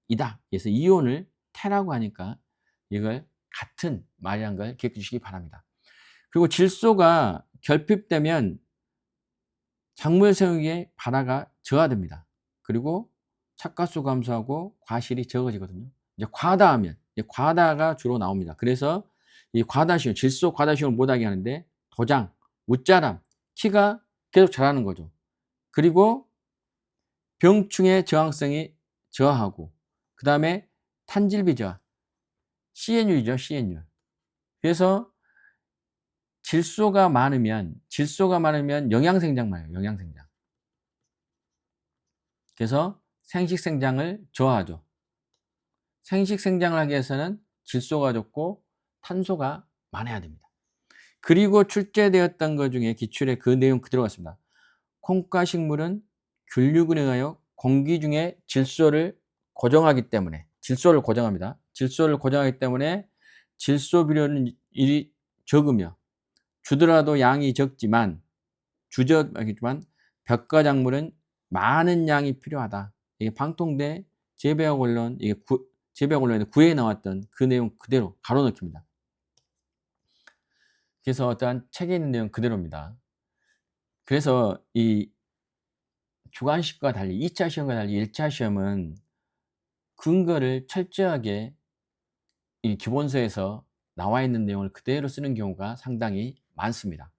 이다. 그래서 이온을 태라고 하니까 이걸 같은 말이라는 걸 기억해 주시기 바랍니다. 그리고 질소가 결핍되면 작물 생육의 발화가 저하됩니다. 그리고 착가수 감소하고 과실이 적어지거든요. 이제 과다하면, 이제 과다가 주로 나옵니다. 그래서 이 과다시움, 질소 과다시움을 못하게 하는데 도장, 웃자람, 키가 계속 자라는 거죠. 그리고 병충해 저항성이 저하하고, 그 다음에 탄질비 저하, CNU이죠, CNU. 그래서 질소가 많으면 영양생장만 해요, 영양생장. 그래서 생식생장을 저하하죠. 생식생장을 하기 위해서는 질소가 적고 탄소가 많아야 됩니다. 그리고 출제되었던 것 중에 기출에 그 내용 그대로 같습니다. 콩과 식물은 균류군에 의하여 공기 중에 질소를 고정하기 때문에, 질소를 고정합니다. 질소를 고정하기 때문에 질소 비료는 일이 적으며 주더라도 양이 적지만 벽과작물은 많은 양이 필요하다. 이게 방통대 재배학 원론, 이게 재배학 원론에 9회에 나왔던 그 내용 그대로 가로넣기입니다. 그래서 어떠한 책에 있는 내용 그대로입니다. 그래서 이 주관식과 달리 2차 시험과 달리 1차 시험은 근거를 철저하게 이 기본서에서 나와 있는 내용을 그대로 쓰는 경우가 상당히 많습니다.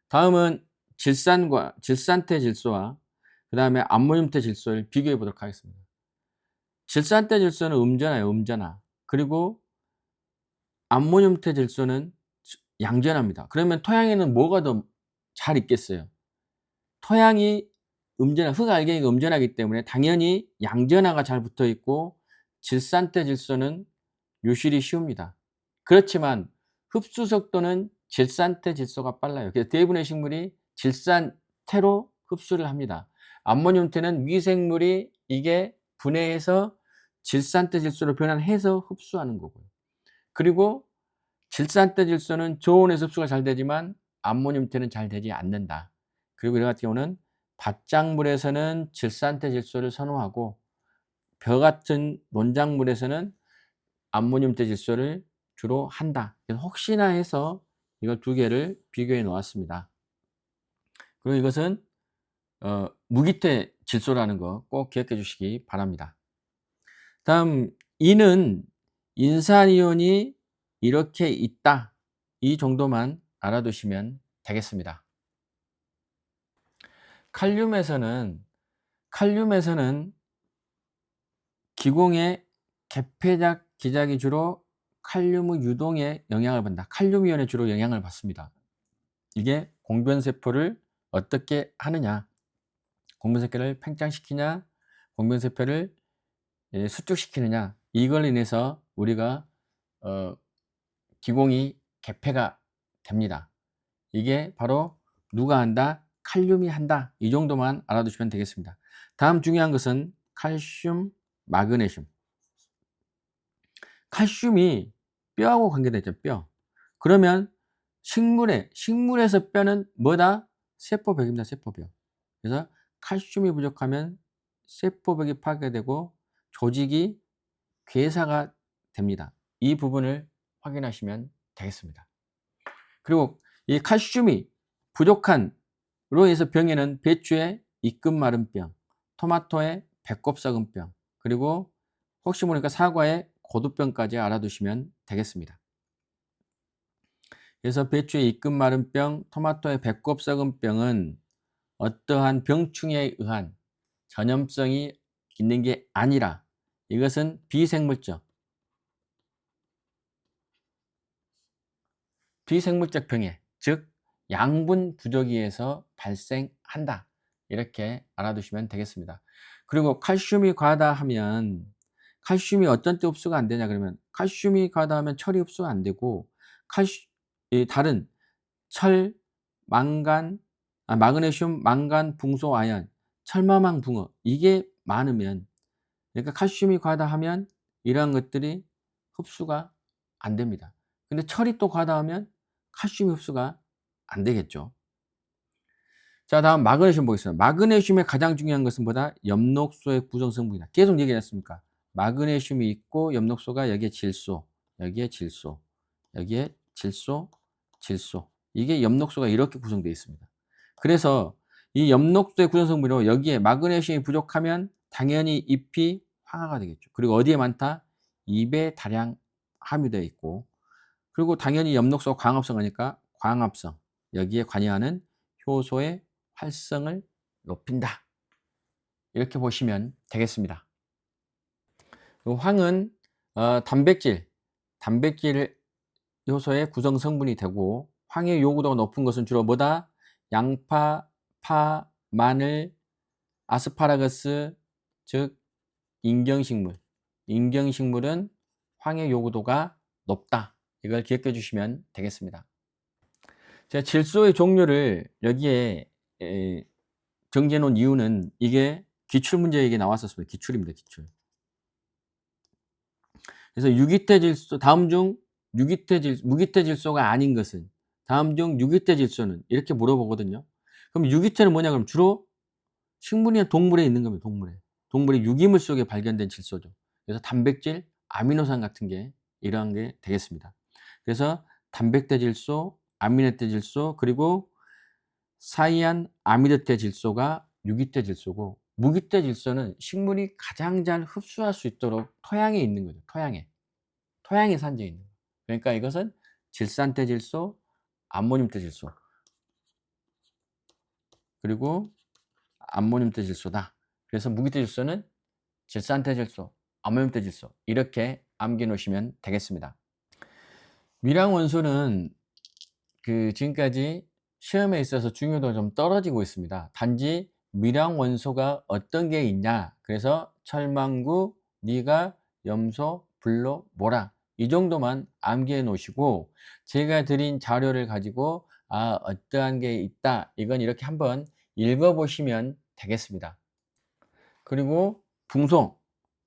다음은 질산퇴 질소와 그 다음에 암모늄퇴 질소를 비교해 보도록 하겠습니다. 질산퇴 질소는 음전하예요, 음전하. 그리고 암모늄퇴 질소는 양전합니다. 그러면 토양에는 뭐가 더 잘 있겠어요? 토양이 흙알갱이가 음전하기 때문에 당연히 양전하가 잘 붙어 있고 질산퇴 질소는 유실이 쉬웁니다. 그렇지만 흡수 속도는 질산퇴 질소가 빨라요. 그래서 대부분의 식물이 질산퇴로 흡수를 합니다. 암모늄퇴는 미생물이 이게 분해해서 질산퇴 질소로 변환해서 흡수하는 거고요. 그리고 질산퇴 질소는 저온에서 흡수가 잘 되지만 암모늄퇴는 잘 되지 않는다. 그리고 이와 같은 경우는 밭작물에서는 질산퇴 질소를 선호하고 벼 같은 논작물에서는 암모늄퇴 질소를 주로 한다. 그래서 혹시나 해서 이걸 두 개를 비교해 놓았습니다. 그리고 이것은 무기퇴 질소라는 거 꼭 기억해 주시기 바랍니다. 다음 이는 인산이온이 이렇게 있다. 이 정도만 알아두시면 되겠습니다. 칼륨에서는 기공의 개폐작 기작이 주로 칼륨의 유동에 영향을 받는다. 칼륨이온에 주로 영향을 받습니다. 이게 공변세포를 어떻게 하느냐, 공변세포를 팽창시키냐, 공변세포를 수축시키느냐, 이걸 인해서 우리가 기공이 개폐가 됩니다. 이게 바로 누가 한다? 칼륨이 한다. 이 정도만 알아두시면 되겠습니다. 다음 중요한 것은 칼슘, 마그네슘. 칼슘이 뼈하고 관계되죠, 뼈. 그러면 식물에서 뼈는 뭐다? 세포벽입니다, 세포벽. 그래서 칼슘이 부족하면 세포벽이 파괴되고 조직이 괴사가 됩니다. 이 부분을 확인하시면 되겠습니다. 그리고 이 칼슘이 부족한 로 인해서 병에는 배추의 입금 마른병, 토마토의 배꼽 썩은병, 그리고 혹시 모르니까 사과의 고두병까지 알아두시면 되겠습니다. 그래서 배추의 입금 마른병, 토마토의 배꼽 썩은병은 어떠한 병충해에 의한 전염성이 있는 게 아니라 이것은 비생물적 병해, 즉 양분 부족에 의해서 발생한다. 이렇게 알아두시면 되겠습니다. 그리고 칼슘이 과하다 하면 칼슘이 어떤 때 흡수가 안 되냐 그러면 칼슘이 과하다 하면 철이 흡수가 안 되고 칼슘 이 다른 철, 망간, 마그네슘, 망간, 붕소, 아연, 철마망, 붕어 이게 많으면 그러니까 칼슘이 과하다 하면 이러한 것들이 흡수가 안 됩니다. 근데 철이 또 과하다 하면 칼슘이 흡수가 안 되겠죠. 자 다음 마그네슘 보겠습니다. 마그네슘의 가장 중요한 것은 뭐다? 엽록소의 구성 성분이다. 계속 얘기하지 않습니까? 마그네슘이 있고 엽록소가 여기에 질소, 여기에 질소, 여기에 질소, 질소. 이게 엽록소가 이렇게 구성되어 있습니다. 그래서 이 엽록소의 구성 성분으로 여기에 마그네슘이 부족하면 당연히 잎이 황화가 되겠죠. 그리고 어디에 많다? 잎에 다량 함유되어 있고 그리고 당연히 엽록소가 광합성하니까 광합성 여기에 관여하는 효소의 활성을 높인다. 이렇게 보시면 되겠습니다. 황은 단백질 효소의 구성 성분이 되고 황의 요구도가 높은 것은 주로 뭐다? 양파, 파, 마늘, 아스파라거스, 즉 인경식물. 인경식물은 황의 요구도가 높다. 이걸 기억해 주시면 되겠습니다. 제가 질소의 종류를 여기에 정지해 놓은 이유는 이게 기출 문제에 이게 나왔었습니다. 기출입니다. 기출. 그래서 유기태 질소 다음 중 무기태 질소가 아닌 것은 다음 중 유기태 질소는 이렇게 물어보거든요. 그럼 유기태는 뭐냐 그럼 주로 식물이나 동물에 있는 겁니다. 동물의 유기물 속에 발견된 질소죠. 그래서 단백질, 아미노산 같은 게 이러한 게 되겠습니다. 그래서 단백대 질소, 아미노대 질소 그리고 사이안 아미드대 질소가 유기태 질소고 무기태 질소는 식물이 가장 잘 흡수할 수 있도록 토양에 있는 거죠. 토양에 산재 있는 거예요. 그러니까 이것은 질산태 질소, 암모늄태 질소 그리고 암모늄태 질소다. 그래서 무기태 질소는 질산태 질소, 암모늄태 질소 이렇게 암기해 놓으시면 되겠습니다. 미량 원소는 지금까지 시험에 있어서 중요도가 좀 떨어지고 있습니다. 단지 미량 원소가 어떤 게 있냐 그래서 철망구, 니가, 염소, 불로, 모라 이 정도만 암기해 놓으시고 제가 드린 자료를 가지고 어떠한 게 있다 이건 이렇게 한번 읽어 보시면 되겠습니다. 그리고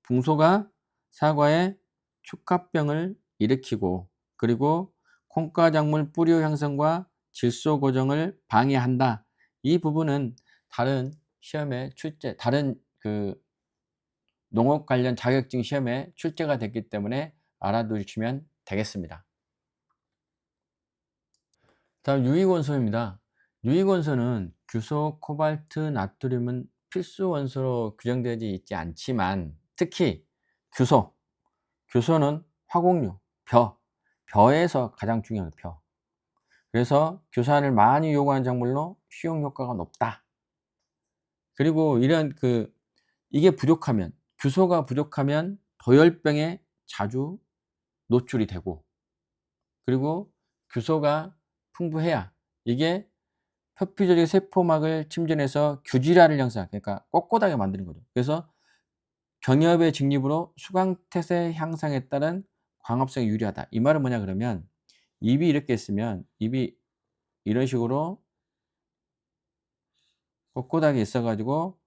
붕소가 사과의 축합병을 일으키고 그리고 콩가작물 뿌리의 형성과 질소 고정을 방해한다. 이 부분은 다른 시험에 다른 농업 관련 자격증 시험에 출제가 됐기 때문에 알아두시면 되겠습니다. 다음 유익원소입니다. 유익원소는 규소, 코발트, 나트륨은 필수 원소로 규정되지 있지 않지만 특히 규소는 화공유, 벼에서 가장 중요해요. 벼. 그래서 규산을 많이 요구하는 작물로 수용 효과가 높다. 그리고 이게 부족하면 규소가 부족하면 도열병에 자주 노출이 되고 그리고 규소가 풍부해야 이게 표피조직 세포막을 침전해서 규질화를 형성 그러니까 꼿꼿하게 만드는 거죠. 그래서 경엽의 직립으로 수광태세 향상에 따른 광합성이 유리하다. 이 말은 뭐냐 그러면 잎이 이렇게 있으면 잎이 이런 식으로 꼿꼿하게 있어 가지고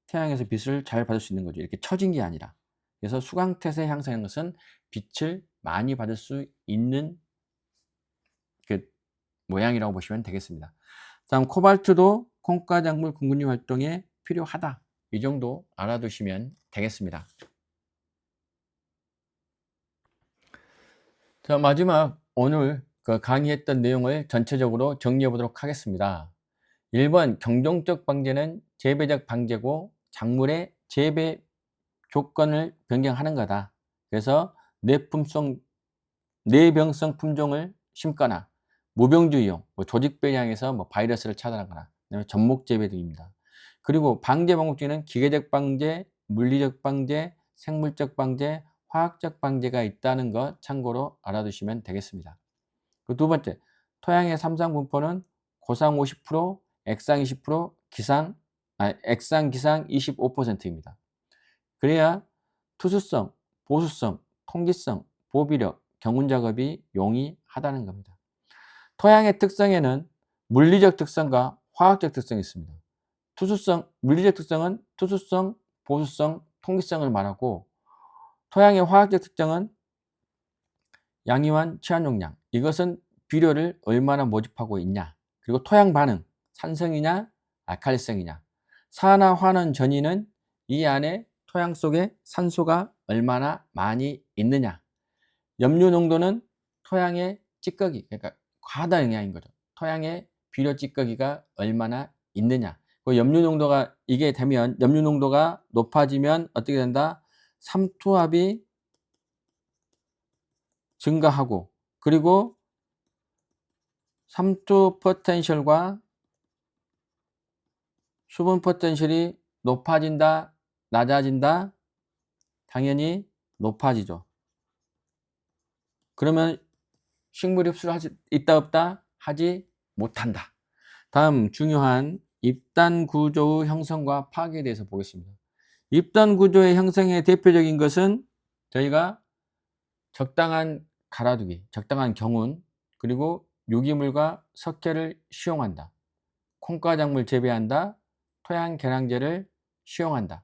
태양에서 빛을 잘 받을 수 있는 거죠. 이렇게 처진 게 아니라. 그래서 수광태세 향상인 것은 빛을 많이 받을 수 있는 모양이라고 보시면 되겠습니다. 다음 코발트도 콩가작물 균근류 활동에 필요하다. 이 정도 알아두시면 되겠습니다. 자 마지막 오늘 강의했던 내용을 전체적으로 정리해 보도록 하겠습니다. 1번 경종적 방제는 재배적 방제고 작물의 재배 조건을 변경하는 거다. 그래서 내병성 품종을 심거나 무병주의용, 조직 배양해서 바이러스를 차단하거나 그다음에 접목 재배 등입니다. 그리고 방제 방법 중에는 기계적 방제, 물리적 방제, 생물적 방제, 화학적 방제가 있다는 것 참고로 알아두시면 되겠습니다. 그 두 번째, 토양의 삼상 분포는 고상 50%, 액상 20%, 액상 기상 25%입니다. 그래야 투수성, 보수성, 통기성, 보비력, 경운 작업이 용이하다는 겁니다. 토양의 특성에는 물리적 특성과 화학적 특성이 있습니다. 물리적 특성은 투수성, 보수성, 통기성을 말하고, 토양의 화학적 특성은 양이완, 취한 용량, 이것은 비료를 얼마나 모집하고 있냐, 그리고 토양 반응, 산성이냐 알칼리성이냐, 산화 환원 전이는 이 안에 토양 속에 산소가 얼마나 많이 있느냐, 염류 농도는 토양의 찌꺼기, 그러니까 과다 영양인 거죠. 토양의 비료 찌꺼기가 얼마나 있느냐, 그 염류 농도가 이게 되면, 염류 농도가 높아지면 어떻게 된다? 삼투압이 증가하고, 그리고 삼투 포텐셜과 수분 포텐셜이 높아진다, 낮아진다? 당연히 높아지죠. 그러면 식물이 흡수를 할 수 있다 없다? 하지 못한다. 다음 중요한 입단 구조의 형성과 파괴에 대해서 보겠습니다. 입단 구조의 형성의 대표적인 것은 저희가 적당한 갈아두기, 적당한 경운, 그리고 유기물과 석회를 시용한다. 콩가작물 재배한다. 토양 개량제를 시용한다.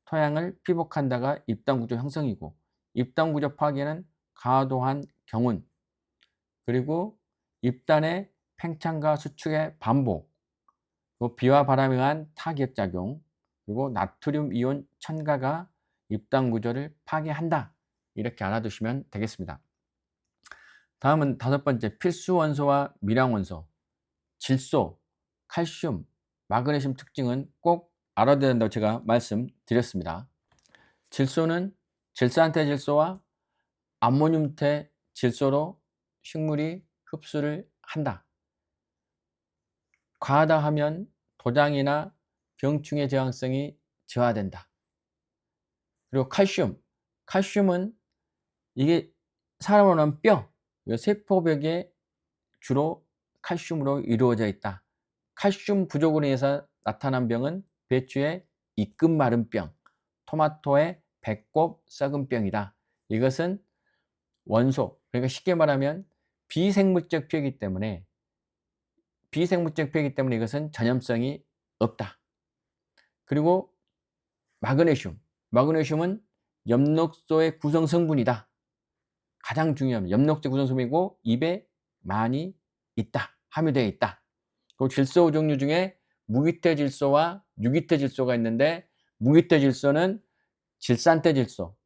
토양을 피복한다가 입단구조 형성이고, 입단구조 파괴는 과도한 경운, 그리고 입단의 팽창과 수축의 반복, 비와 바람에 의한 타격작용, 그리고 나트륨 이온 첨가가 입단구조를 파괴한다. 이렇게 알아두시면 되겠습니다. 다음은 5번째, 필수 원소와 미량 원소, 질소, 칼슘, 마그네슘 특징은 꼭 알아둬야 된다고 제가 말씀드렸습니다. 질소는 질산태 질소와 암모늄태 질소로 식물이 흡수를 한다. 과하다 하면 도장이나 병충해 저항성이 저하된다. 그리고 칼슘은 이게 사람으로 하면 뼈, 세포벽에 주로 칼슘으로 이루어져 있다. 칼슘 부족으로 인해서 나타난 병은 배추의 이끝 마른 병, 토마토의 배꼽 썩은 병이다. 이것은 원소, 그러니까 쉽게 말하면 비생물적 표이기 때문에 이것은 전염성이 없다. 그리고 마그네슘은 엽록소의 구성 성분이다. 가장 중요한 엽록소 구성 성분이고 입에 많이 있다, 함유되어 있다. 그리고 질소 종류 중에 무기태 질소와 유기태 질소가 있는데, 무기태 질소는 질산태 질소,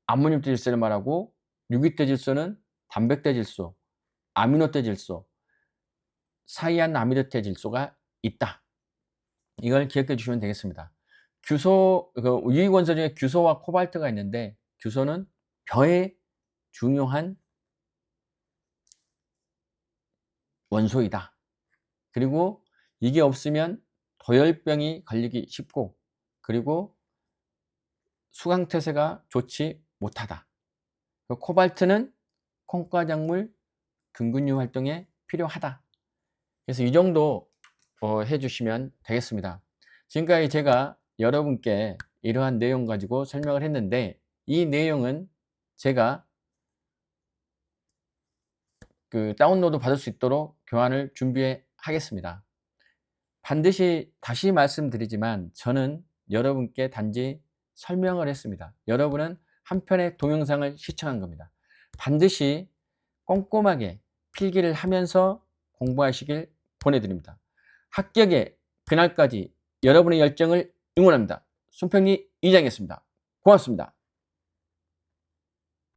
암모늄태 질소를 말하고, 유기태 질소는 단백태 질소, 아미노태 질소, 사이안 아미드태 질소가 있다. 이걸 기억해 주시면 되겠습니다. 유익원소 중에 규소와 코발트가 있는데, 규소는 벼에 중요한 원소이다. 그리고 이게 없으면 도열병이 걸리기 쉽고, 그리고 수강태세가 좋지 못하다. 코발트는 콩가작물 균근류 활동에 필요하다. 그래서 이 정도 해주시면 되겠습니다. 지금까지 제가 여러분께 이러한 내용 가지고 설명을 했는데, 이 내용은 제가 다운로드 받을 수 있도록 교환을 준비하겠습니다. 반드시 다시 말씀드리지만, 저는 여러분께 단지 설명을 했습니다. 여러분은 한 편의 동영상을 시청한 겁니다. 반드시 꼼꼼하게 필기를 하면서 공부하시길 보내드립니다. 합격의 그날까지 여러분의 열정을 응원합니다. 손평리 이장이었습니다. 고맙습니다.